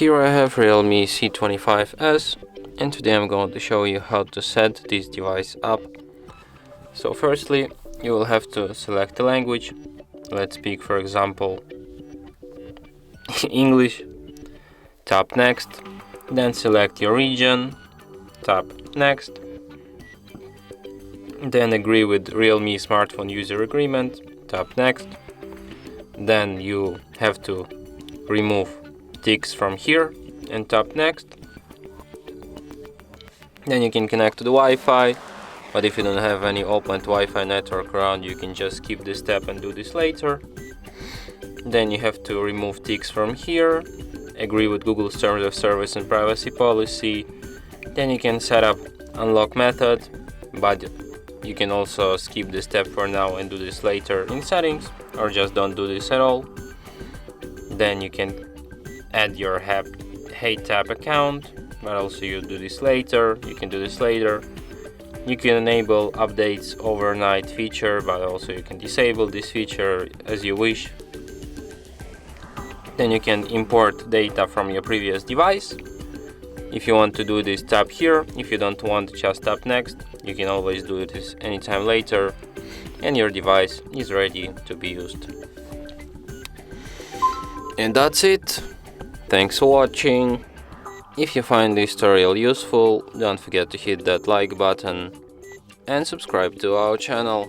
Here I have Realme C25s, and today I'm going to show you how to set this device up. So firstly, you will have to select the language. Let's speak, for example, English. Tap next, then select your region, tap next, then agree with Realme smartphone user agreement, tap next. Then you have to remove ticks from here and tap next. Then you can connect to the Wi-Fi, but if you don't have any open Wi-Fi network around, you can just skip this step and do this later. Then you have to remove ticks from here, agree with Google's terms of service and privacy policy. Then you can set up unlock method, but you can also skip this step for now and do this later in settings, or just don't do this at all. Then you can add your HeyTap account, but also you do this later. You can do this later. You can enable updates overnight feature, but also you can disable this feature as you wish. Then you can import data from your previous device. If you want to do this, tap here. If you don't want, just tap next. You can always do this anytime later, and your device is ready to be used. And that's it. Thanks for watching. If you find this tutorial useful, don't forget to hit that like button and subscribe to our channel.